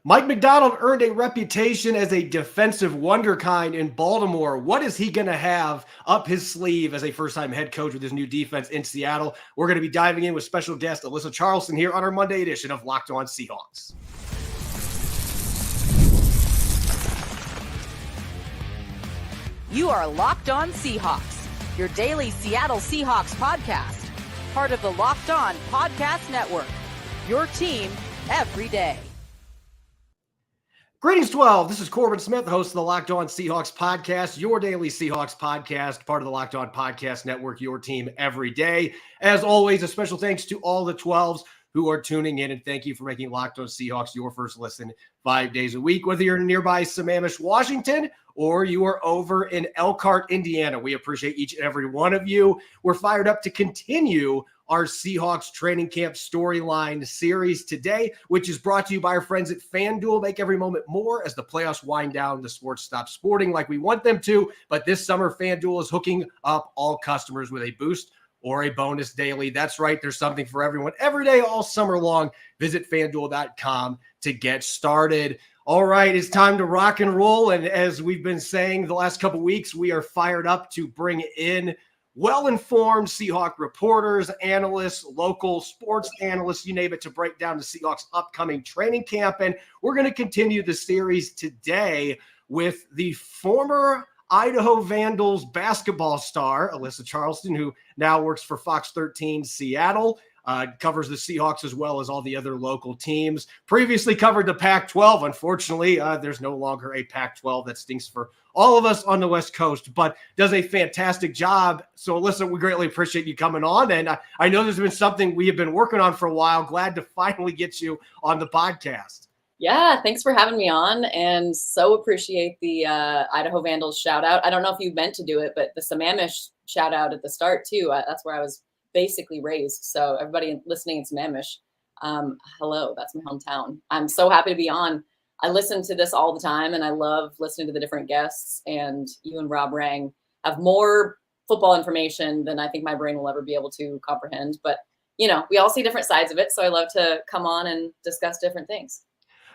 Mike Macdonald earned a reputation as a defensive wunderkind in Baltimore. What is he going to have up his sleeve as a first-time head coach with his new defense in Seattle? We're going to be diving in with special guest Alyssa Charlston here on our Monday edition of Locked On Seahawks. You are Locked On Seahawks, your daily Seattle Seahawks podcast, part of the Locked On Podcast Network, your team every day. Greetings, 12. This is Corbin Smith, host of the Locked On Seahawks podcast, your daily Seahawks podcast, part of the Locked On Podcast Network, your team every day. As always, a special thanks to all the 12s who are tuning in, and thank you for making Locked On Seahawks your first listen 5 days a week, whether you're in nearby Sammamish, Washington, or you are over in Elkhart, Indiana. We appreciate each and every one of you. We're fired up to continue our Seahawks training camp storyline series today, which is brought to you by our friends at FanDuel. Make every moment more as the playoffs wind down. The sports stop sporting like we want them to, but this summer FanDuel is hooking up all customers with a boost or a bonus daily. That's right. There's something for everyone every day, all summer long. Visit FanDuel.com to get started. All right, it's time to rock and roll. And as we've been saying the last couple of weeks, we are fired up to bring in well-informed Seahawk reporters, analysts, local sports analysts, you name it, to break down the Seahawks' upcoming training camp. And we're going to continue the series today with the former Idaho Vandals basketball star, Alyssa Charlston, who now works for Fox 13 Seattle, covers the Seahawks as well as all the other local teams. Previously covered the Pac-12. Unfortunately, there's no longer a Pac-12. That stinks for all of us on the West Coast, but does a fantastic job. So, Alyssa, we greatly appreciate you coming on. And I know there's been something we have been working on for a while. Glad to finally get you on the podcast. Yeah, thanks for having me on, and so appreciate the Idaho Vandals shout out. I don't know if you meant to do it, but the Sammamish shout out at the start too. That's where I was basically raised. So everybody listening in Sammamish, hello, that's my hometown. I'm so happy to be on. I listen to this all the time, and I love listening to the different guests. And you and Rob Rang have more football information than I think my brain will ever be able to comprehend. But you know, we all see different sides of it, so I love to come on and discuss different things.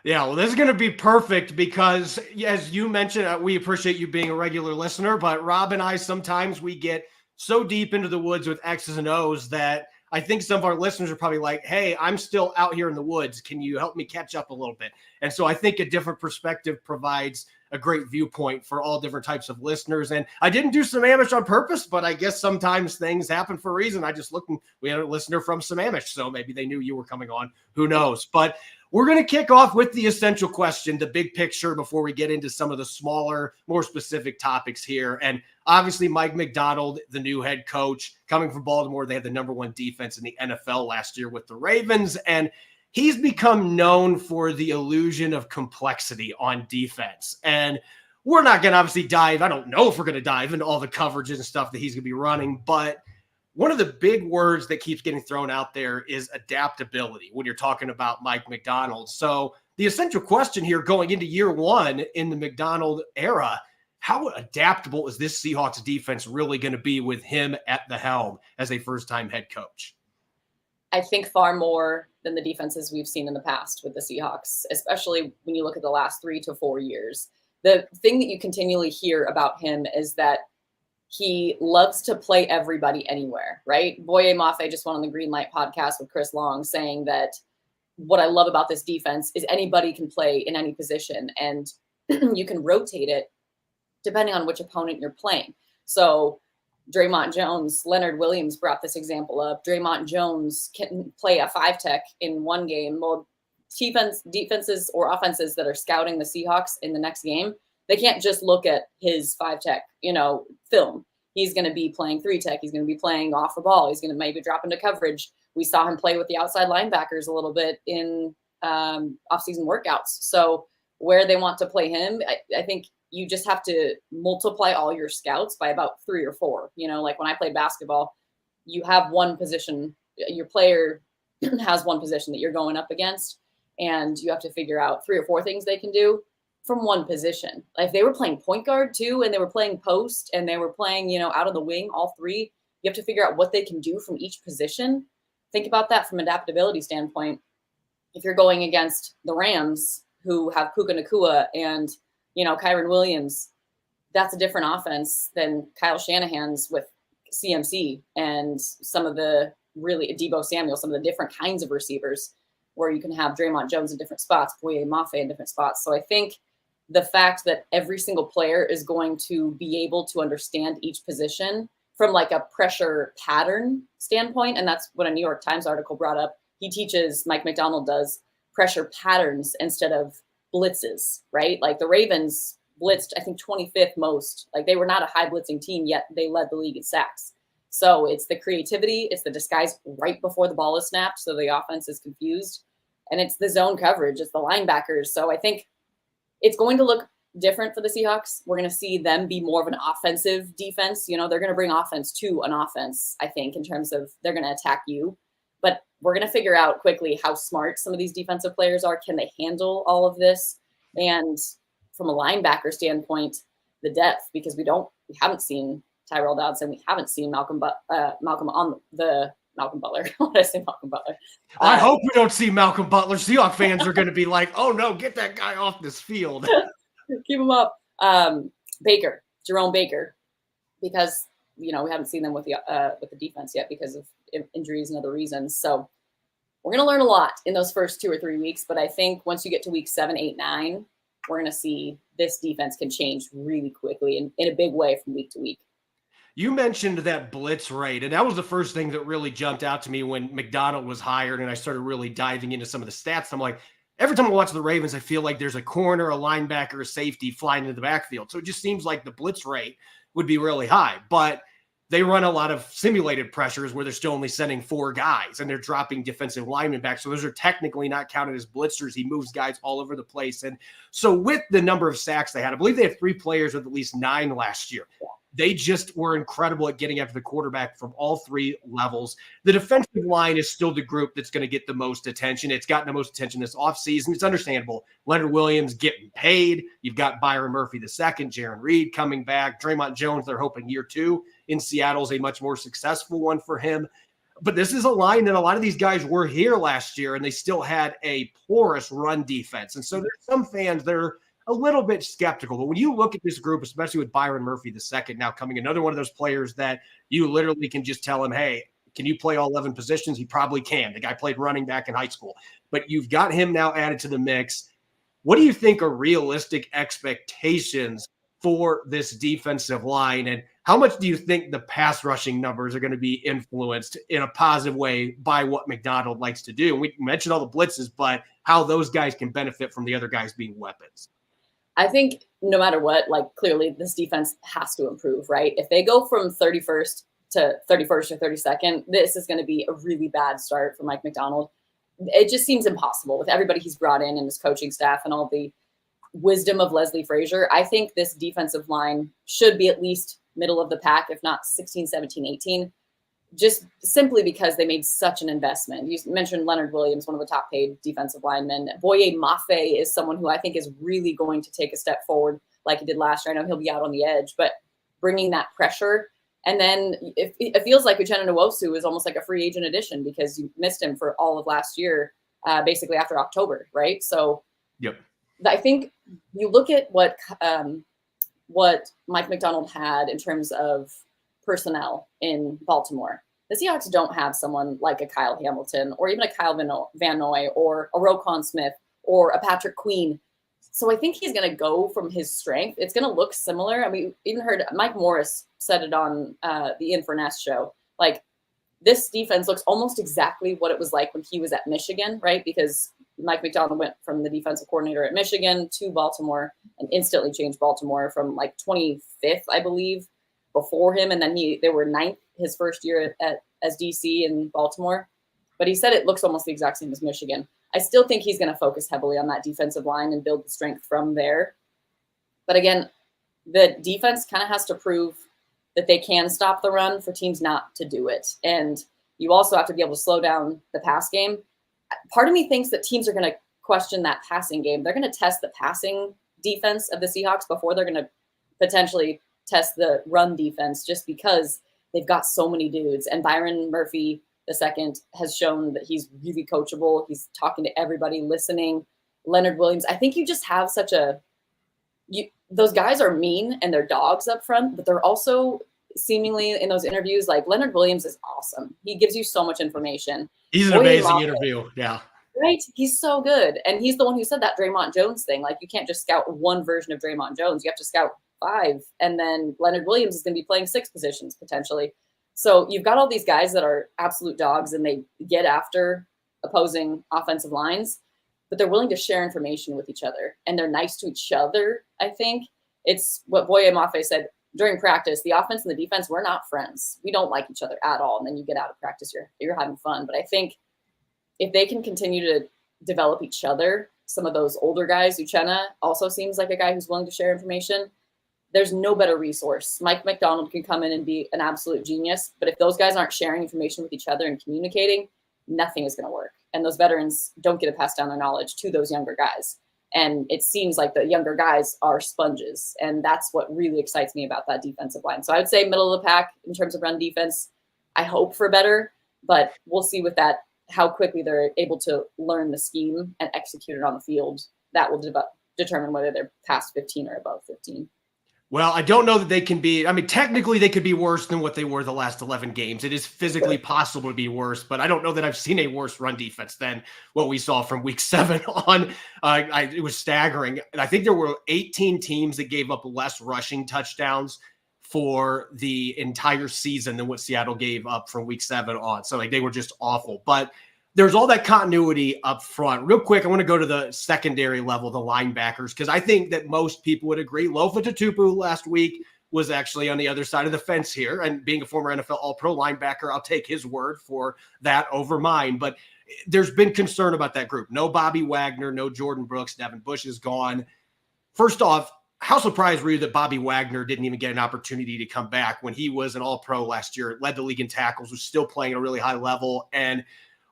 Yeah, well, this is going to be perfect because, as you mentioned, we appreciate you being a regular listener, but Rob and I, sometimes we get so deep into the woods with X's and O's that I think some of our listeners are probably like, hey, I'm still out here in the woods. Can you help me catch up a little bit? And so I think a different perspective provides a great viewpoint for all different types of listeners. And I didn't do Sammamish on purpose, but I guess sometimes things happen for a reason. I just looked and we had a listener from Sammamish, so maybe they knew you were coming on. Who knows? But we're going to kick off with the essential question, the big picture, before we get into some of the smaller, more specific topics here. And obviously, Mike Macdonald, the new head coach, coming from Baltimore, they had the number one defense in the NFL last year with the Ravens. And he's become known for the illusion of complexity on defense. And we're not going to obviously dive. I don't know if we're going to dive into all the coverages and stuff that he's going to be running, but one of the big words that keeps getting thrown out there is adaptability when you're talking about Mike Macdonald. So the essential question here going into year one in the Macdonald era, how adaptable is this Seahawks defense really going to be with him at the helm as a first-time head coach? I think far more than the defenses we've seen in the past with the Seahawks, especially when you look at the last 3 to 4 years. The thing that you continually hear about him is that he loves to play everybody anywhere, right? Boye Mafe just went on the Green Light podcast with Chris Long saying that what I love about this defense is anybody can play in any position, and you can rotate it depending on which opponent you're playing. So Dre'Mont Jones, Leonard Williams brought this example up. Dre'Mont Jones can play a 5-tech in one game. Well, defenses or offenses that are scouting the Seahawks in the next game, they can't just look at his 5-tech, film. He's going to be playing 3-tech. He's going to be playing off the ball. He's going to maybe drop into coverage. We saw him play with the outside linebackers a little bit in off-season workouts. So where they want to play him, I think you just have to multiply all your scouts by about 3 or 4. Like when I played basketball, you have one position, your player has one position that you're going up against, and you have to figure out 3 or 4 things they can do from one position. Like if they were playing point guard too, and they were playing post, and they were playing, out of the wing, all 3, you have to figure out what they can do from each position. Think about that from an adaptability standpoint. If you're going against the Rams, who have Puka Nacua and, Kyron Williams, that's a different offense than Kyle Shanahan's with CMC and some of the really Deebo Samuel, some of the different kinds of receivers where you can have Dre'Mont Jones in different spots, Boye Mafe in different spots. So I think the fact that every single player is going to be able to understand each position from like a pressure pattern standpoint, and that's what a New York Times article brought up. He teaches, Mike Macdonald does, pressure patterns instead of blitzes, right? Like the Ravens blitzed, I think 25th most. Like they were not a high blitzing team, yet they led the league in sacks. So it's the creativity, it's the disguise right before the ball is snapped, so the offense is confused, and it's the zone coverage, it's the linebackers. So I think it's going to look different for the Seahawks. We're going to see them be more of an offensive defense. They're going to bring offense to an offense, I think, in terms of they're going to attack you. But we're going to figure out quickly how smart some of these defensive players are. Can they handle all of this? And from a linebacker standpoint, the depth, because we haven't seen Tyrell Dodson. We haven't seen Malcolm Butler. What did I say, Malcolm Butler? I hope we don't see Malcolm Butler. Seahawks fans are going to be like, oh no, get that guy off this field. Keep him up. Jerome Baker, because, we haven't seen them with the defense yet because of injuries and other reasons. So we're going to learn a lot in those first 2 or 3 weeks. But I think once you get to week 7, 8, 9, we're going to see this defense can change really quickly and in a big way from week to week. You mentioned that blitz rate, and that was the first thing that really jumped out to me when McDonald was hired and I started really diving into some of the stats. I'm like, every time I watch the Ravens, I feel like there's a corner, a linebacker, a safety flying into the backfield. So it just seems like the blitz rate would be really high. But they run a lot of simulated pressures where they're still only sending 4 guys and they're dropping defensive linemen back. So those are technically not counted as blitzers. He moves guys all over the place. And so with the number of sacks they had, I believe they had 3 players with at least 9 last year. They just were incredible at getting after the quarterback from all 3 levels. The defensive line is still the group that's going to get the most attention. It's gotten the most attention this offseason. It's understandable. Leonard Williams getting paid. You've got Byron Murphy II, Jaron Reed coming back. Dre'Mont Jones, they're hoping year 2 in Seattle is a much more successful one for him. But this is a line that a lot of these guys were here last year, and they still had a porous run defense. And so there's some fans that are a little bit skeptical. But when you look at this group, especially with Byron Murphy II now coming, another one of those players that you literally can just tell him, hey, can you play all 11 positions? He probably can. The guy played running back in high school. But you've got him now added to the mix. What do you think are realistic expectations for this defensive line? And how much do you think the pass rushing numbers are going to be influenced in a positive way by what McDonald likes to do? We mentioned all the blitzes, but how those guys can benefit from the other guys being weapons. I think no matter what, like clearly this defense has to improve, right? If they go from 31st to 31st or 32nd, this is going to be a really bad start for Mike Macdonald. It just seems impossible with everybody he's brought in and his coaching staff and all the wisdom of Leslie Frazier. I think this defensive line should be at least middle of the pack, if not 16, 17, 18, just simply because they made such an investment. You mentioned Leonard Williams, one of the top paid defensive linemen. Boye Mafe is someone who I think is really going to take a step forward like he did last year. I know he'll be out on the edge, but bringing that pressure. And then it feels like Uchenna Nwosu is almost like a free agent addition because you missed him for all of last year, basically after October, right? So yep. I think you look at what Mike Macdonald had in terms of personnel in Baltimore. The Seahawks don't have someone like a Kyle Hamilton or even a Kyle Van Noy or a Roquan Smith or a Patrick Queen. So I think he's going to go from his strength. It's going to look similar. I mean, even heard Mike Morris said it on the Infernest show. Like, this defense looks almost exactly what it was like when he was at Michigan, right? Because Mike Macdonald went from the defensive coordinator at Michigan to Baltimore and instantly changed Baltimore from like 25th, I believe, before him. And then they were 9th his first year as DC in Baltimore. But he said it looks almost the exact same as Michigan. I still think he's going to focus heavily on that defensive line and build the strength from there. But again, the defense kind of has to prove that they can stop the run for teams not to do it. And you also have to be able to slow down the pass game. Part of me thinks that teams are going to question that passing game. They're going to test the passing defense of the Seahawks before they're going to potentially test the run defense, just because they've got so many dudes. And Byron Murphy II has shown that he's really coachable. He's talking to everybody, listening. Leonard Williams. I think you just have those guys are mean and they're dogs up front, but they're also seemingly in those interviews, like Leonard Williams is awesome. He gives you so much information. He's an amazing interview. Yeah. Right. He's so good. And he's the one who said that Dre'Mont Jones thing. Like, you can't just scout one version of Dre'Mont Jones. You have to scout 5. And then Leonard Williams is going to be playing 6 positions potentially. So you've got all these guys that are absolute dogs and they get after opposing offensive lines, but they're willing to share information with each other and they're nice to each other. I think it's what Boye Mafe said during practice. The offense and the defense, we're not friends. We don't like each other at all. And then you get out of practice, you're having fun. But I think if they can continue to develop each other, some of those older guys, Uchenna also seems like a guy who's willing to share information. There's no better resource. Mike Macdonald can come in and be an absolute genius, but if those guys aren't sharing information with each other and communicating, nothing is going to work. And those veterans don't get to pass down their knowledge to those younger guys. And it seems like the younger guys are sponges. And that's what really excites me about that defensive line. So I would say middle of the pack in terms of run defense. I hope for better, but we'll see with that how quickly they're able to learn the scheme and execute it on the field. That will determine whether they're past 15 or above 15. Well, I don't know that they can be. I mean, technically they could be worse than what they were the last 11 games. It is physically possible to be worse, but I don't know that I've seen a worse run defense than what we saw from week 7 on. It was staggering. I think there were 18 teams that gave up less rushing touchdowns for the entire season than what Seattle gave up from week 7 on. So like, they were just awful, but there's all that continuity up front. Real quick, I want to go to the secondary level, the linebackers, because I think that most people would agree. Lofa Tatupu last week was actually on the other side of the fence here. And being a former NFL All-Pro linebacker, I'll take his word for that over mine. But there's been concern about that group. No Bobby Wagner, no Jordan Brooks. Devin Bush is gone. First off, how surprised were you that Bobby Wagner didn't even get an opportunity to come back when he was an All-Pro last year, led the league in tackles, was still playing at a really high level? And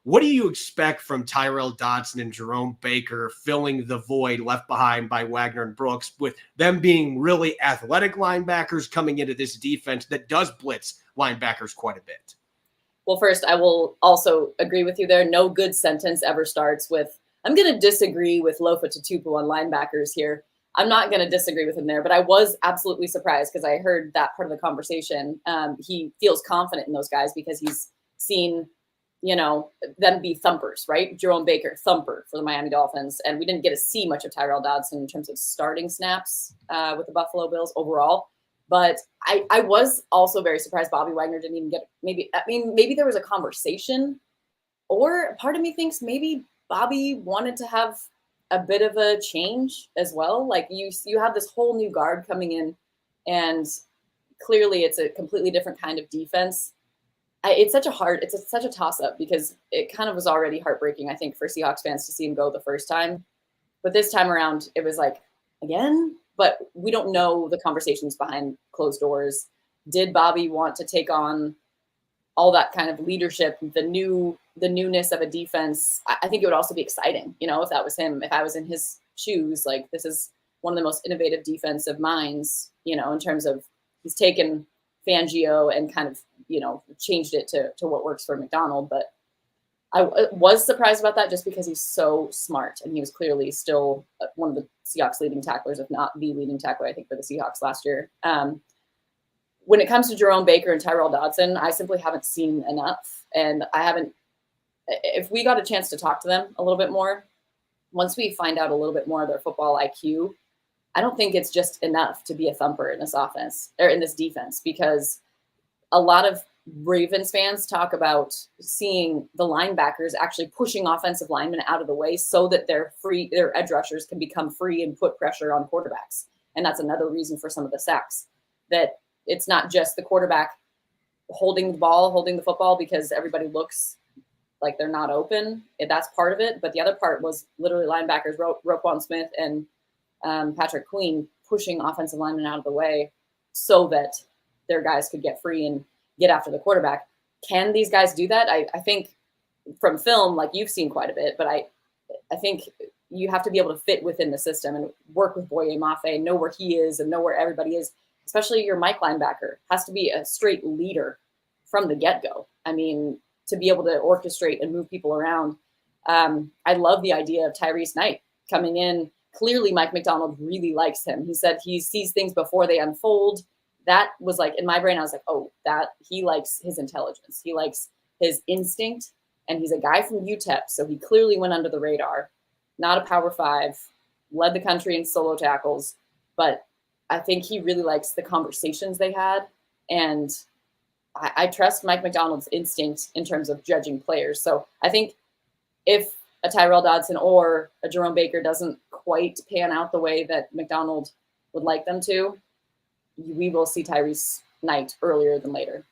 what do you expect from Tyrel Dodson and Jerome Baker filling the void left behind by Wagner and Brooks, with them being really athletic linebackers coming into this defense that does blitz linebackers quite a bit? Well, first, I will also agree with you there. No good sentence ever starts with, I'm going to disagree with Lofa Tatupu on linebackers here. I'm not going to disagree with him there, but I was absolutely surprised because I heard that part of the conversation. He feels confident in those guys because he's seen, them be thumpers, right? Jerome Baker, thumper for the Miami Dolphins. And we didn't get to see much of Tyrel Dodson in terms of starting snaps with the Buffalo Bills overall. But I was also very surprised Bobby Wagner didn't even get, maybe there was a conversation, or part of me thinks maybe Bobby wanted to have a bit of a change as well. Like you have this whole new guard coming in, and clearly it's a completely different kind of defense. It's such a toss-up because it kind of was already heartbreaking, I think, for Seahawks fans to see him go the first time. But this time around, it was like, again? But we don't know the conversations behind closed doors. Did Bobby want to take on all that kind of leadership, the newness of a defense? I think it would also be exciting, if that was him, if I was in his shoes. Like, this is one of the most innovative defensive minds, in terms of he's taken Fangio and kind of, changed it to what works for McDonald. But I was surprised about that just because he's so smart, and he was clearly still one of the Seahawks leading tacklers, if not the leading tackler, I think, for the Seahawks last year. When it comes to Jerome Baker and Tyrel Dodson, I simply haven't seen enough. And if we got a chance to talk to them a little bit more, once we find out a little bit more of their football IQ, I don't think it's just enough to be a thumper in this offense or in this defense, because a lot of Ravens fans talk about seeing the linebackers actually pushing offensive linemen out of the way so that their edge rushers can become free and put pressure on quarterbacks. And that's another reason for some of the sacks, that it's not just the quarterback holding the football because everybody looks like they're not open. That's part of it. But the other part was literally linebackers, Roquan Smith and Patrick Queen, pushing offensive linemen out of the way so that their guys could get free and get after the quarterback. Can these guys do that? I think from film, like you've seen quite a bit, but I think you have to be able to fit within the system and work with Boye Mafe, know where he is and know where everybody is. Especially your Mike linebacker has to be a straight leader from the get-go. I mean, to be able to orchestrate and move people around. I love the idea of Tyrese Knight coming in. Clearly, Mike Macdonald really likes him. He said he sees things before they unfold. That was like, in my brain, I was like, oh, that he likes his intelligence. He likes his instinct. And he's a guy from UTEP, so he clearly went under the radar. Not a Power 5, led the country in solo tackles. But I think he really likes the conversations they had. And I trust Mike Macdonald's instinct in terms of judging players. So I think if a Tyrell Dodson or a Jerome Baker doesn't quite pan out the way that Macdonald would like them to, we will see Tyrese Knight earlier than later.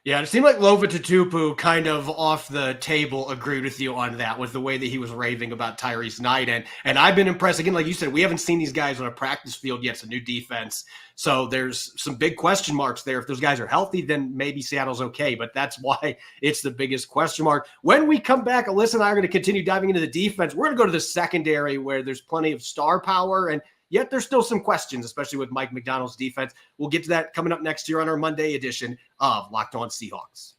Yeah, it seemed like Lova Tatupu kind of off the table agreed with you on that, with the way that he was raving about Tyrese Knight. And I've been impressed. Again, like you said, we haven't seen these guys on a practice field yet. It's a new defense. So there's some big question marks there. If those guys are healthy, then maybe Seattle's okay. But that's why it's the biggest question mark. When we come back, Alyssa and I are going to continue diving into the defense. We're going to go to the secondary where there's plenty of star power, and yet there's still some questions, especially with Mike Macdonald's defense. We'll get to that coming up next year on our Monday edition of Locked On Seahawks.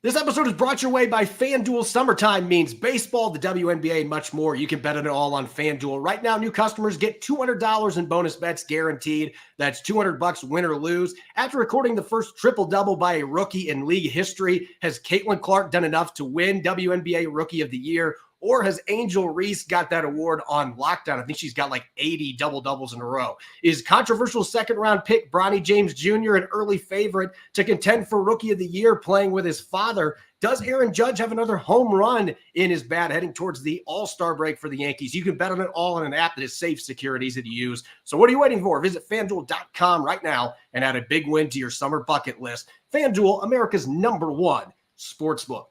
This episode is brought your way by FanDuel. Summertime means baseball, the WNBA, and much more. You can bet on it all on FanDuel. Right now, new customers get $200 in bonus bets guaranteed. That's $200 win or lose. After recording the first triple-double by a rookie in league history, has Caitlin Clark done enough to win WNBA Rookie of the Year? Or has Angel Reese got that award on lockdown? I think she's got like 80 double-doubles in a row. Is controversial second-round pick Bronny James Jr. an early favorite to contend for Rookie of the Year playing with his father? Does Aaron Judge have another home run in his bat heading towards the All-Star break for the Yankees? You can bet on it all on an app that is safe, secure, and easy to use. So what are you waiting for? Visit FanDuel.com right now and add a big win to your summer bucket list. FanDuel, America's #1 sportsbook.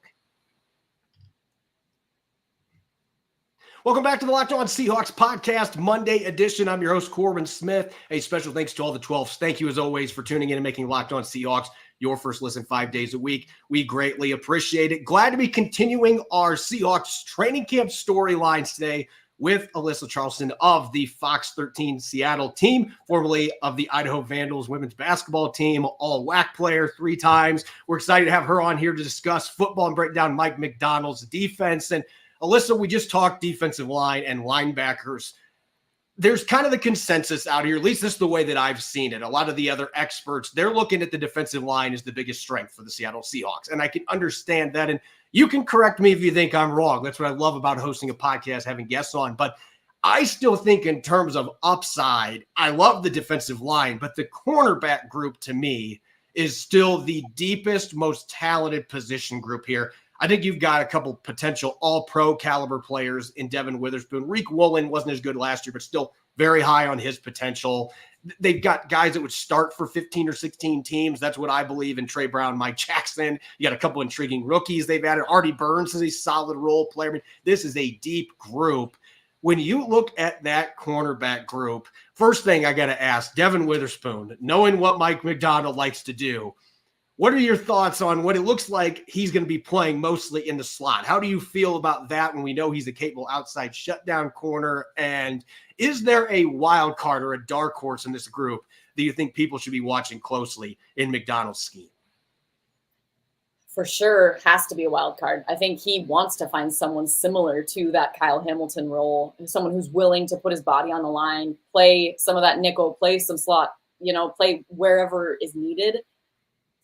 Welcome back to the Locked On Seahawks podcast, Monday edition. I'm your host, Corbin Smith. A special thanks to all the 12s. Thank you, as always, for tuning in and making Locked On Seahawks your first listen 5 days a week. We greatly appreciate it. Glad to be continuing our Seahawks training camp storylines today with Alyssa Charlston of the Fox 13 Seattle team, formerly of the Idaho Vandals women's basketball team, all WAC player 3 times. We're excited to have her on here to discuss football and break down Mike Macdonald's defense. And Alyssa, we just talked defensive line and linebackers. There's kind of the consensus out here, at least this is the way that I've seen it. A lot of the other experts, they're looking at the defensive line as the biggest strength for the Seattle Seahawks. And I can understand that. And you can correct me if you think I'm wrong. That's what I love about hosting a podcast, having guests on. But I still think in terms of upside, I love the defensive line. But the cornerback group, to me, is still the deepest, most talented position group here. I think you've got a couple potential all-pro caliber players in Devin Witherspoon. Reek Woolen wasn't as good last year, but still very high on his potential. They've got guys that would start for 15 or 16 teams. That's what I believe in Trey Brown, Mike Jackson. You got a couple intriguing rookies they've added. Artie Burns is a solid role player. I mean, this is a deep group. When you look at that cornerback group, first thing I got to ask, Devin Witherspoon, knowing what Mike Macdonald likes to do, what are your thoughts on what it looks like he's going to be playing mostly in the slot? How do you feel about that when we know he's a capable outside shutdown corner? And is there a wild card or a dark horse in this group that you think people should be watching closely in Macdonald's scheme? For sure, has to be a wild card. I think he wants to find someone similar to that Kyle Hamilton role, someone who's willing to put his body on the line, play some of that nickel, play some slot, play wherever is needed.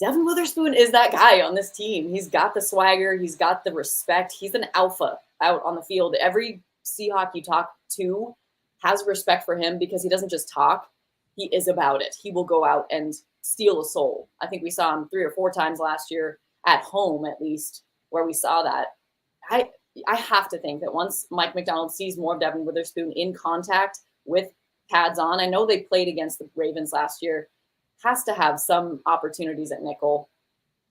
Devin Witherspoon is that guy on this team. He's got the swagger. He's got the respect. He's an alpha out on the field. Every Seahawk you talk to has respect for him because he doesn't just talk. He is about it. He will go out and steal a soul. I think we saw him 3 or 4 times last year at home, at least, where we saw that. I have to think that once Mike Macdonald sees more of Devin Witherspoon in contact with pads on, I know they played against the Ravens last year, has to have some opportunities at nickel.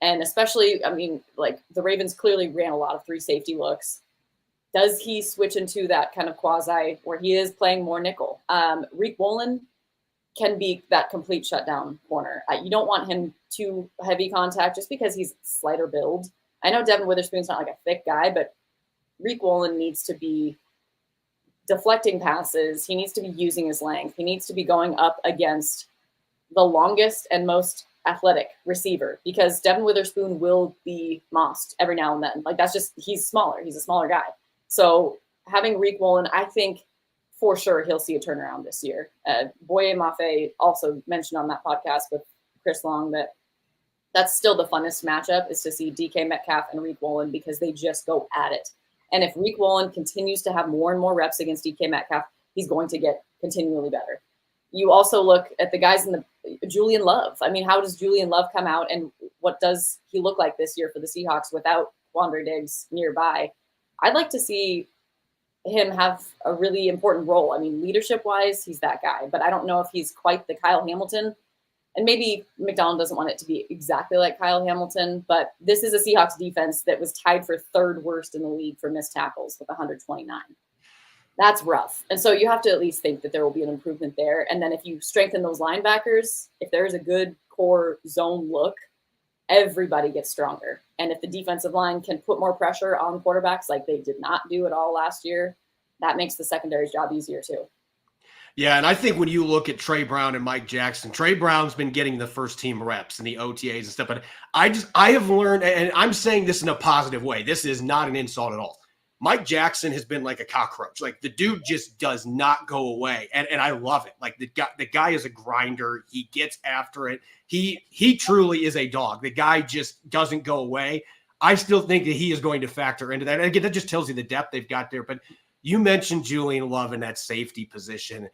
And especially, the Ravens clearly ran a lot of 3 safety looks. Does he switch into that kind of quasi where he is playing more nickel? Reek Woolen can be that complete shutdown corner. You don't want him too heavy contact just because he's slighter build. I know Devin Witherspoon's not like a thick guy, but Reek Woolen needs to be deflecting passes. He needs to be using his length. He needs to be going up against the longest and most athletic receiver, because Devin Witherspoon will be mossed every now and then. Like, that's just, he's smaller. He's a smaller guy. So having Reek Woolen, I think for sure he'll see a turnaround this year. Boye Mafe also mentioned on that podcast with Chris Long that that's still the funnest matchup, is to see DK Metcalf and Reek Woolen, because they just go at it. And if Reek Woolen continues to have more and more reps against DK Metcalf, he's going to get continually better. You also look at the guys in the Julian Love. I mean, how does Julian Love come out, and what does he look like this year for the Seahawks without Quandre Diggs nearby? I'd like to see him have a really important role. I mean, leadership-wise, he's that guy, but I don't know if he's quite the Kyle Hamilton. And maybe McDonald doesn't want it to be exactly like Kyle Hamilton, but this is a Seahawks defense that was tied for third worst in the league for missed tackles with 129. That's rough. And so you have to at least think that there will be an improvement there. And then if you strengthen those linebackers, if there's a good core zone look, everybody gets stronger. And if the defensive line can put more pressure on quarterbacks like they did not do at all last year, that makes the secondary's job easier too. Yeah, and I think when you look at Trey Brown and Mike Jackson, Trey Brown's been getting the first team reps and the OTAs and stuff, but I have learned, and I'm saying this in a positive way, this is not an insult at all. Mike Jackson has been like a cockroach. Like, the dude just does not go away. And I love it. Like, the guy is a grinder. He gets after it. He truly is a dog. The guy just doesn't go away. I still think that he is going to factor into that. And again, that just tells you the depth they've got there. But you mentioned Julian Love in that safety position.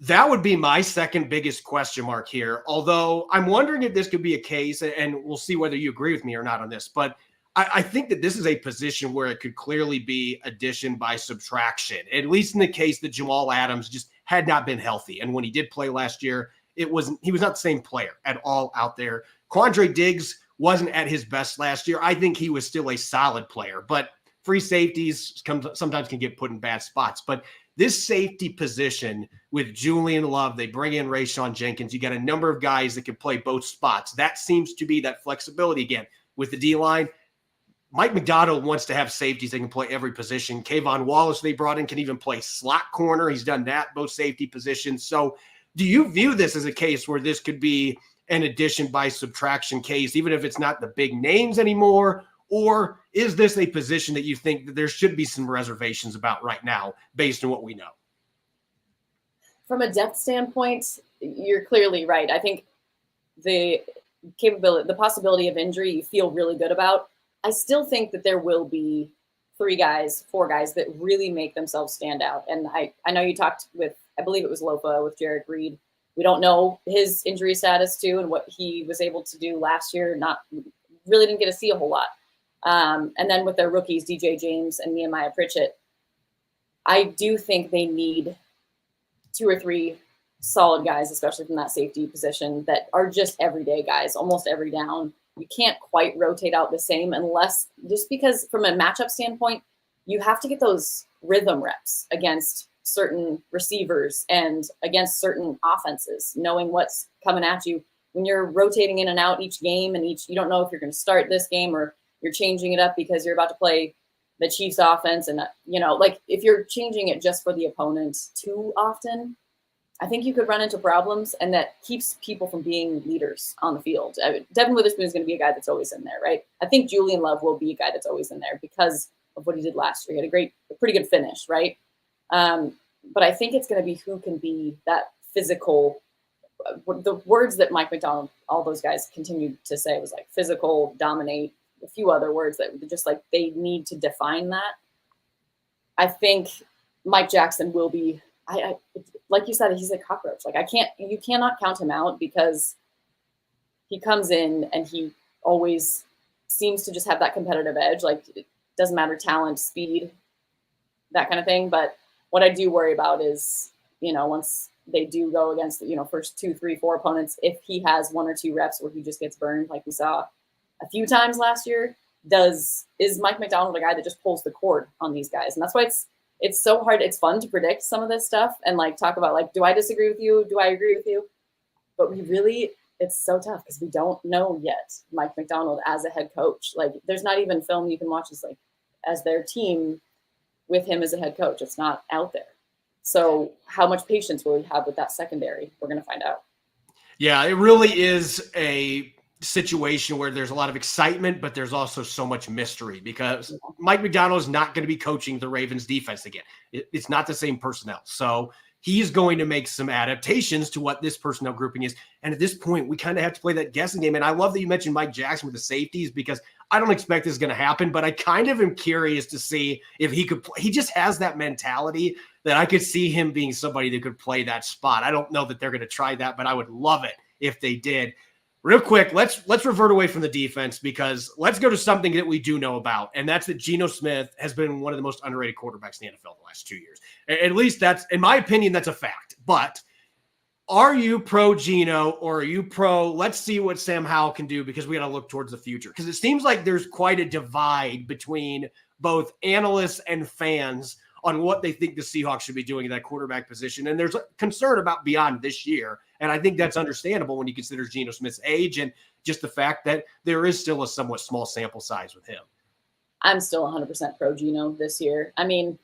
That would be my second biggest question mark here. Although I'm wondering if this could be a case, and we'll see whether you agree with me or not on this, but I think that this is a position where it could clearly be addition by subtraction, at least in the case that Jamal Adams just had not been healthy. And when he did play last year, he was not the same player at all out there. Quandre Diggs wasn't at his best last year. I think he was still a solid player, but free safeties sometimes can get put in bad spots. But this safety position with Julian Love, they bring in Rayshon Jenkins. You got a number of guys that can play both spots. That seems to be that flexibility again with the D-line. Mike Macdonald wants to have safeties that can play every position. Kayvon Wallace, they brought in, can even play slot corner. He's done that, both safety positions. So do you view this as a case where this could be an addition by subtraction case, even if it's not the big names anymore? Or is this a position that you think that there should be some reservations about right now based on what we know? From a depth standpoint, you're clearly right. I think the possibility of injury you feel really good about. I still think that there will be 4 guys that really make themselves stand out. And I know you talked with, I believe it was Lopa, with Jarek Reed. We don't know his injury status too and what he was able to do last year. Really didn't get to see a whole lot. And then with their rookies, DJ James and Nehemiah Pritchett, I do think they need 2 or 3 solid guys, especially from that safety position, that are just everyday guys, almost every down. You can't quite rotate out the same unless, just because from a matchup standpoint, you have to get those rhythm reps against certain receivers and against certain offenses, knowing what's coming at you. When you're rotating in and out each game and you don't know if you're going to start this game or you're changing it up because you're about to play the Chiefs offense. And, like if you're changing it just for the opponent too often, I think you could run into problems, and that keeps people from being leaders on the field. Devin Witherspoon is going to be a guy that's always in there, right? I think Julian Love will be a guy that's always in there because of what he did last year. He had a pretty good finish, right? But I think it's going to be who can be that physical. The words that Mike Macdonald, all those guys continued to say was like physical, dominate, a few other words that just like they need to define that. I think Mike Jackson will be, I like you said, he's a cockroach. Like you cannot count him out because he comes in and he always seems to just have that competitive edge. Like it doesn't matter talent, speed, that kind of thing. But what I do worry about is, once they do go against, first 2, 3, 4 opponents, if he has 1 or 2 reps where he just gets burned, like we saw a few times last year, is Mike Macdonald a guy that just pulls the cord on these guys? And that's why it's so hard. It's fun to predict some of this stuff and like talk about like, do I disagree with you? Do I agree with you? But it's so tough because we don't know yet Mike Macdonald as a head coach. Like there's not even film you can watch as their team with him as a head coach. It's not out there. So how much patience will he have with that secondary? We're going to find out. Yeah, it really is a situation where there's a lot of excitement, but there's also so much mystery because Mike Macdonald is not going to be coaching the Ravens defense again. It's not the same personnel. So he's going to make some adaptations to what this personnel grouping is. And at this point, we kind of have to play that guessing game. And I love that you mentioned Mike Jackson with the safeties because I don't expect this is going to happen, but I kind of am curious to see if he could play. He just has that mentality that I could see him being somebody that could play that spot. I don't know that they're going to try that, but I would love it if they did. Real quick, let's revert away from the defense because let's go to something that we do know about, and that's that Geno Smith has been one of the most underrated quarterbacks in the NFL the last 2 years. At least that's, in my opinion, that's a fact. But are you pro Geno or are you pro, let's see what Sam Howell can do because we got to look towards the future? Because it seems like there's quite a divide between both analysts and fans on what they think the Seahawks should be doing in that quarterback position. And there's a concern about beyond this year. And I think that's understandable when you consider Geno Smith's age and just the fact that there is still a somewhat small sample size with him. I'm still 100% pro Geno this year. I mean,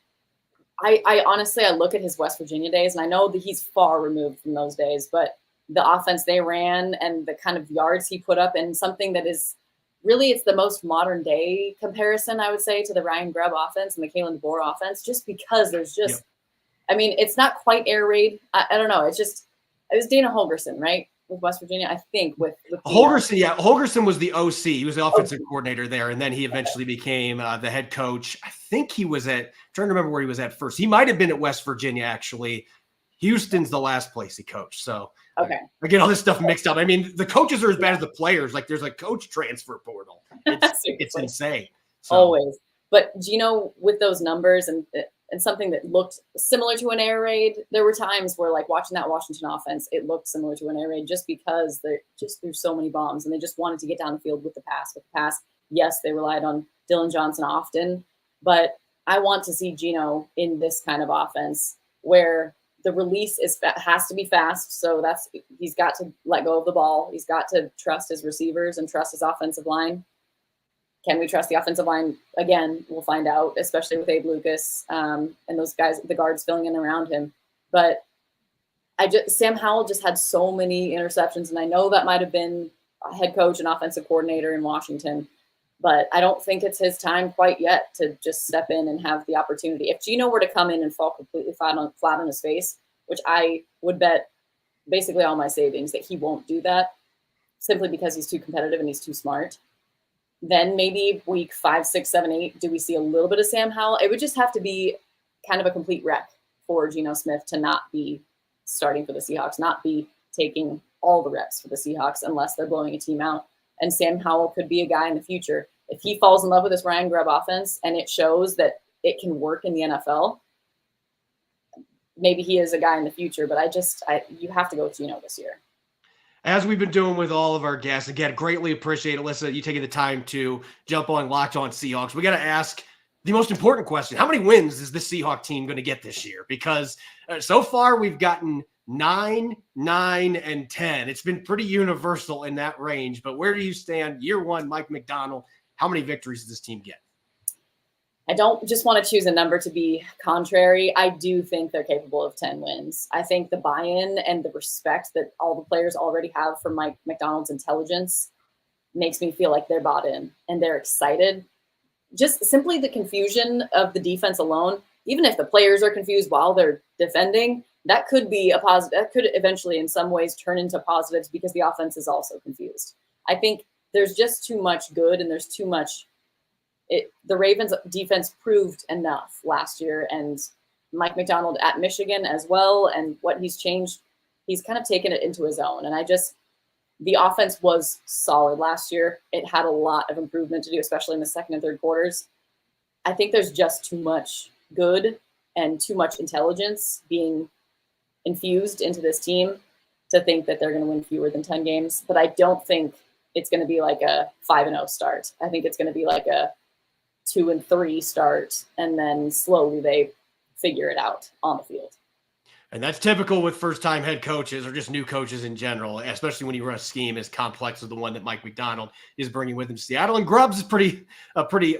I honestly, I look at his West Virginia days and I know that he's far removed from those days, but the offense they ran and the kind of yards he put up and something that is really, it's the most modern day comparison, I would say, to the Ryan Grubb offense and the Kalen DeBoer offense, just because there's just, I mean, it's not quite air raid. I don't know. It was Dana Holgorsen, right? With West Virginia, I think with Holgorsen. Yeah. Holgorsen was the OC. He was the offensive coordinator there. And then he eventually became the head coach. I think he was I'm trying to remember where he was at first. He might've been at West Virginia, actually. Houston's the last place he coached. So okay. I get all this stuff mixed up. I mean, the coaches are as bad as the players. Like there's a coach transfer portal. It's insane. So. Always. But Geno, with those numbers and something that looked similar to an air raid, there were times where, like, watching that Washington offense, it looked similar to an air raid just because there's so many bombs and they just wanted to get down the field with the pass. Yes, they relied on Dylan Johnson often, but I want to see Geno in this kind of offense where the release has to be fast. So he's got to let go of the ball. He's got to trust his receivers and trust his offensive line. Can we trust the offensive line? Again, we'll find out, especially with Abe Lucas and those guys, the guards filling in around him. But Sam Howell just had so many interceptions, and I know that might have been a head coach and offensive coordinator in Washington, but I don't think it's his time quite yet to just step in and have the opportunity. If Geno were to come in and fall completely flat on his face, which I would bet basically all my savings that he won't do that simply because he's too competitive and he's too smart, then maybe week 5, 6, 7, 8, do we see a little bit of Sam Howell? It would just have to be kind of a complete wreck for Geno Smith to not be starting for the Seahawks, not be taking all the reps for the Seahawks unless they're blowing a team out. And Sam Howell could be a guy in the future. If he falls in love with this Ryan Grubb offense and it shows that it can work in the NFL, maybe he is a guy in the future. But you have to go with Geno this year. As we've been doing with all of our guests, again, greatly appreciate, Alyssa, you taking the time to jump on Locked On Seahawks. We got to ask the most important question. How many wins is the Seahawks team going to get this year? Because so far we've gotten 9, 9, and 10. It's been pretty universal in that range. But where do you stand? Year one, Mike Macdonald. How many victories does this team get? I don't just want to choose a number to be contrary. I do think they're capable of 10 wins. I think the buy-in and the respect that all the players already have for Mike Macdonald's intelligence makes me feel like they're bought in and they're excited. Just simply the confusion of the defense alone, even if the players are confused while they're defending, that could be a positive. That could eventually in some ways turn into positives because the offense is also confused. I think there's just too much good and there's too much. The Ravens defense proved enough last year, and Mike Macdonald at Michigan as well. And what he's changed, he's kind of taken it into his own. And the offense was solid last year. It had a lot of improvement to do, especially in the second and third quarters. I think there's just too much good and too much intelligence being infused into this team to think that they're going to win fewer than 10 games. But I don't think it's going to be like a 5-0 start. I think it's going to be like a 2-3 start, and then slowly they figure it out on the field. And that's typical with first-time head coaches or just new coaches in general, especially when you run a scheme as complex as the one that Mike Macdonald is bringing with him to Seattle. And Grubbs is pretty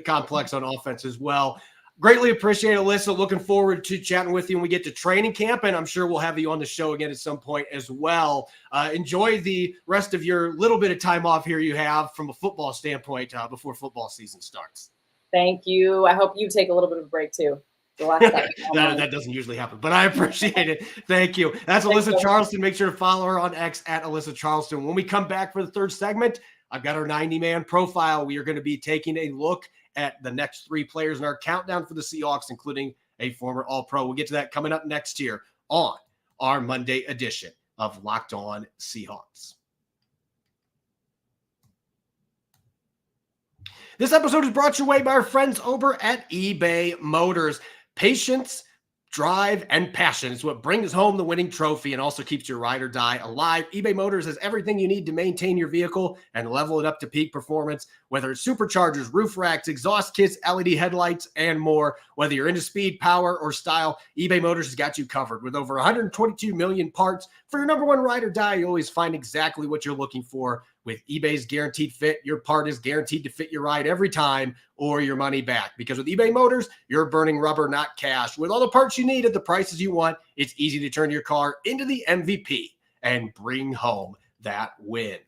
complex on offense as well. Greatly appreciate it, Alyssa. Looking forward to chatting with you when we get to training camp, and I'm sure we'll have you on the show again at some point as well. Enjoy the rest of your little bit of time off here you have from a football standpoint before football season starts. Thank you. I hope you take a little bit of a break too. That doesn't usually happen, but I appreciate it. Thank you. That's Alyssa Charlston. Make sure to follow her on X at Alyssa Charlston. When we come back for the third segment, I've got our 90-man profile. We are going to be taking a look at the next 3 players in our countdown for the Seahawks, including a former All-Pro. We'll get to that coming up next year on our Monday edition of Locked On Seahawks. This episode is brought your way by our friends over at eBay Motors. Patience, drive, and passion is what brings home the winning trophy and also keeps your ride or die alive. eBay Motors has everything you need to maintain your vehicle and level it up to peak performance, whether it's superchargers, roof racks, exhaust kits, LED headlights, and more. Whether you're into speed, power, or style, eBay Motors has got you covered. With over 122 million parts, for your number one ride or die, you always find exactly what you're looking for. With eBay's Guaranteed Fit, your part is guaranteed to fit your ride every time or your money back. Because with eBay Motors, you're burning rubber, not cash. With all the parts you need at the prices you want, it's easy to turn your car into the MVP and bring home that win.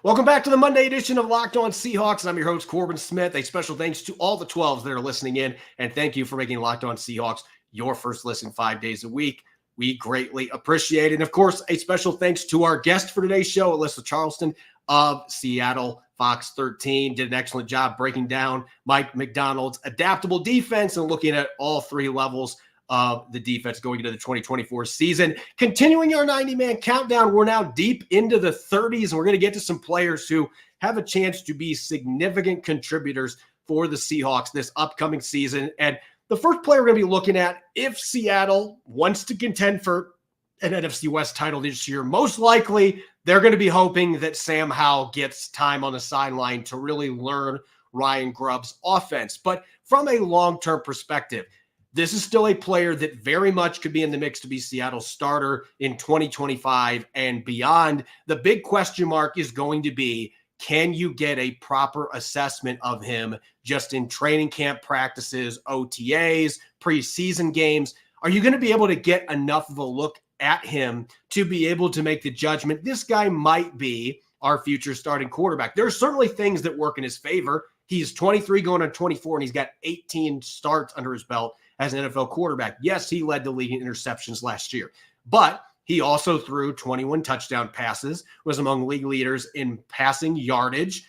Welcome back to the Monday edition of Locked On Seahawks. I'm your host, Corbin Smith. A special thanks to all the 12s that are listening in, and thank you for making Locked On Seahawks your first listen 5 days a week. We greatly appreciate it. And, of course, a special thanks to our guest for today's show, Alyssa Charlston of Seattle Fox 13. Did an excellent job breaking down Mike Macdonald's adaptable defense and looking at all 3 levels of the defense going into the 2024 season. Continuing our 90-man countdown, we're now deep into the 30s, and we're going to get to some players who have a chance to be significant contributors for the Seahawks this upcoming season. And the first player we're going to be looking at, if Seattle wants to contend for an NFC West title this year, most likely they're going to be hoping that Sam Howell gets time on the sideline to really learn Ryan Grubb's offense. But from a long-term perspective, this is still a player that very much could be in the mix to be Seattle's starter in 2025 and beyond. The big question mark is going to be, can you get a proper assessment of him just in training camp practices, OTAs, preseason games? Are you going to be able to get enough of a look at him to be able to make the judgment, this guy might be our future starting quarterback? There are certainly things that work in his favor. He's 23 going on 24, and he's got 18 starts under his belt as an NFL quarterback. Yes, he led the league in interceptions last year, but he also threw 21 touchdown passes, was among league leaders in passing yardage,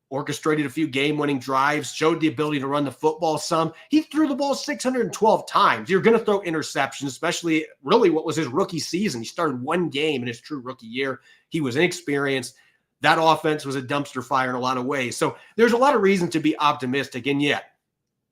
orchestrated a few game-winning drives, showed the ability to run the football some. He threw the ball 612 times. You're going to throw interceptions, especially really what was his rookie season. He started 1 game in his true rookie year. He was inexperienced. That offense was a dumpster fire in a lot of ways. So there's a lot of reason to be optimistic. And yet,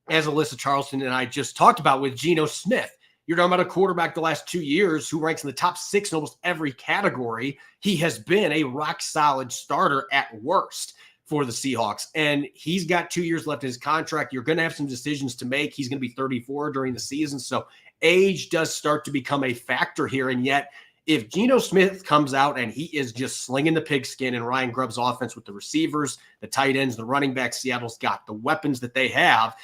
as Alyssa Charlston and I just talked about with Geno Smith, you're talking about a quarterback the last 2 years who ranks in the top 6 in almost every category. He has been a rock-solid starter at worst for the Seahawks, and he's got 2 years left in his contract. You're going to have some decisions to make. He's going to be 34 during the season, so age does start to become a factor here. And yet, if Geno Smith comes out and he is just slinging the pigskin in Ryan Grubb's offense with the receivers, the tight ends, the running backs, Seattle's got the weapons that they have.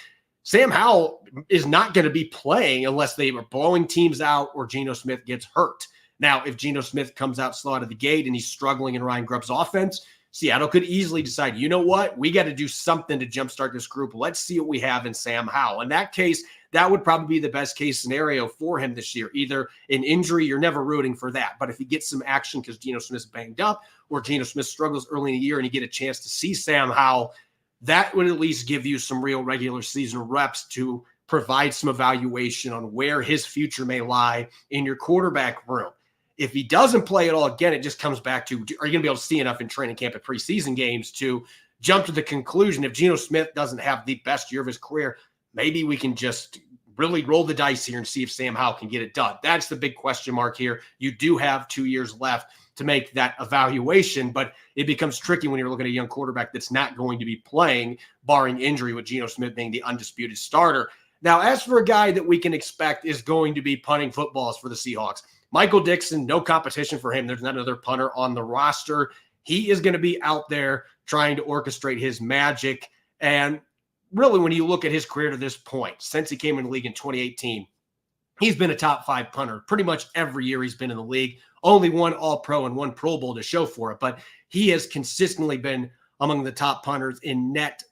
Sam Howell is not going to be playing unless they are blowing teams out or Geno Smith gets hurt. Now, if Geno Smith comes out slow out of the gate and he's struggling in Ryan Grubb's offense, Seattle could easily decide, you know what, we got to do something to jumpstart this group. Let's see what we have in Sam Howell. In that case, that would probably be the best case scenario for him this year. Either an injury, you're never rooting for that. But if he gets some action because Geno Smith's banged up or Geno Smith struggles early in the year and you get a chance to see Sam Howell, that would at least give you some real regular season reps to provide some evaluation on where his future may lie in your quarterback room. If he doesn't play at all, again, it just comes back to, are you going to be able to see enough in training camp at preseason games to jump to the conclusion if Geno Smith doesn't have the best year of his career, maybe we can just really roll the dice here and see if Sam Howell can get it done. That's the big question mark here. You do have 2 years left to make that evaluation, but it becomes tricky when you're looking at a young quarterback that's not going to be playing, barring injury, with Geno Smith being the undisputed starter. Now, as for a guy that we can expect is going to be punting footballs for the Seahawks, Michael Dixon, no competition for him. There's not another punter on the roster. He is going to be out there trying to orchestrate his magic And really, when you look at his career to this point, since he came in the league in 2018, he's been a top 5 punter pretty much every year he's been in the league. Only one All-Pro and one Pro Bowl to show for it, but he has consistently been among the top punters in net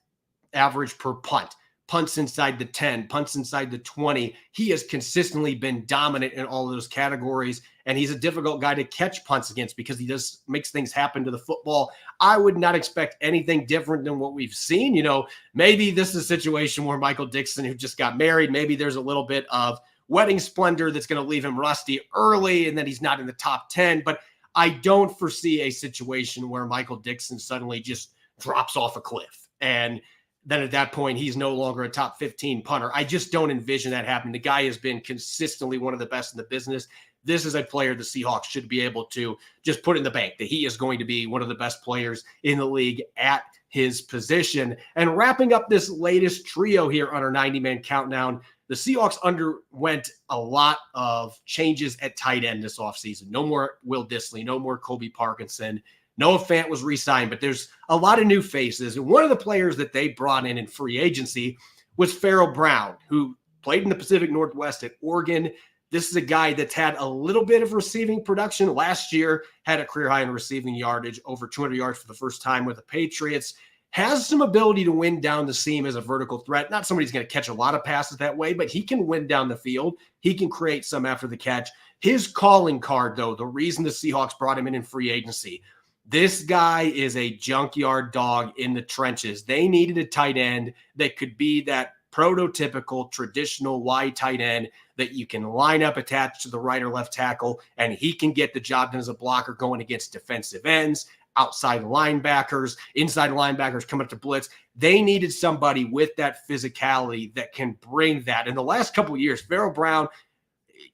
average per punt. Punts inside the 10, punts inside the 20. He has consistently been dominant in all of those categories, and he's a difficult guy to catch punts against because he just makes things happen to the football. I would not expect anything different than what we've seen. You know, maybe this is a situation where Michael Dickson, who just got married, maybe there's a little bit of wedding splendor that's going to leave him rusty early and then he's not in the top 10. But I don't foresee a situation where Michael Dickson suddenly just drops off a cliff and then at that point, he's no longer a top 15 punter. I just don't envision that happening. The guy has been consistently one of the best in the business. This is a player the Seahawks should be able to just put in the bank, that he is going to be one of the best players in the league at his position. And wrapping up this latest trio here on our 90-man countdown, the Seahawks underwent a lot of changes at tight end this offseason. No more Will Dissly, no more Colby Parkinson. Noah Fant was re-signed, but there's a lot of new faces. And one of the players that they brought in free agency was Pharaoh Brown, who played in the Pacific Northwest at Oregon. This is a guy that's had a little bit of receiving production. Last year, had a career high in receiving yardage, over 200 yards for the first time with the Patriots. Has some ability to win down the seam as a vertical threat. Not somebody who's going to catch a lot of passes that way, but he can win down the field. He can create some after the catch. His calling card, though, the reason the Seahawks brought him in free agency, this guy is a junkyard dog in the trenches. They needed a tight end that could be that prototypical traditional wide tight end that you can line up attached to the right or left tackle, and he can get the job done as a blocker going against defensive ends, outside linebackers, inside linebackers coming up to blitz. They needed somebody with that physicality that can bring that. In the last couple of years, Pharaoh Brown,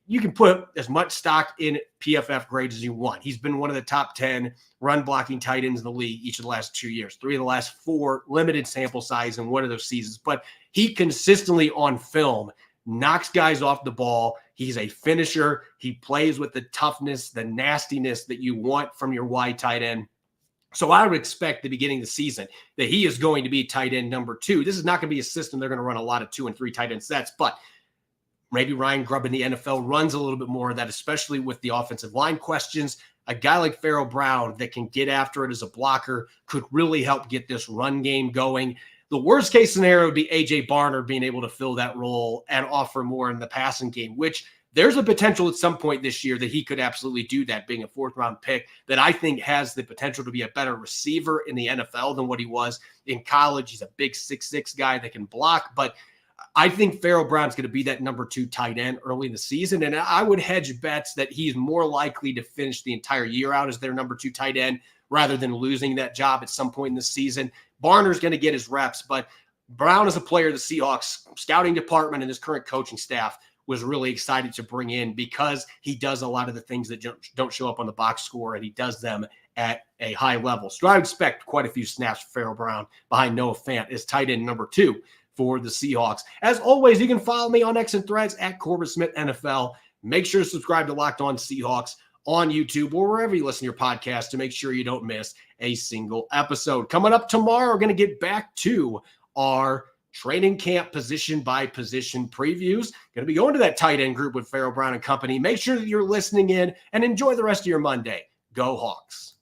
you can put as much stock in PFF grades as you want. He's been one of the top 10 run blocking tight ends in the league each of the last 2 years, 3 of the last 4, limited sample size in one of those seasons. But he consistently on film knocks guys off the ball. He's a finisher. He plays with the toughness, the nastiness that you want from your wide tight end. So I would expect at the beginning of the season that he is going to be tight end number 2. This is not going to be a system they're going to run a lot of 2 and 3 tight end sets, but maybe Ryan Grubb in the NFL runs a little bit more of that, especially with the offensive line questions. A guy like Pharaoh Brown that can get after it as a blocker could really help get this run game going. The worst case scenario would be A.J. Barner being able to fill that role and offer more in the passing game, which there's a potential at some point this year that he could absolutely do that, being a 4th-round pick that I think has the potential to be a better receiver in the NFL than what he was in college. He's a big 6'6" guy that can block, but I think Pharaoh Brown's going to be that number 2 tight end early in the season, and I would hedge bets that he's more likely to finish the entire year out as their number 2 tight end rather than losing that job at some point in the season. Barner's going to get his reps, but Brown is a player the Seahawks scouting department and his current coaching staff was really excited to bring in because he does a lot of the things that don't show up on the box score, and he does them at a high level. So I would expect quite a few snaps for Pharaoh Brown behind Noah Fant as tight end number 2 for the Seahawks. As always, you can follow me on X and Threads at Corbin Smith NFL. Make sure to subscribe to Locked On Seahawks on YouTube or wherever you listen to your podcast to make sure you don't miss a single episode. Coming up tomorrow, we're going to get back to our training camp position by position previews. Going to be going to that tight end group with Pharaoh Brown and company. Make sure that you're listening in and enjoy the rest of your Monday. Go Hawks.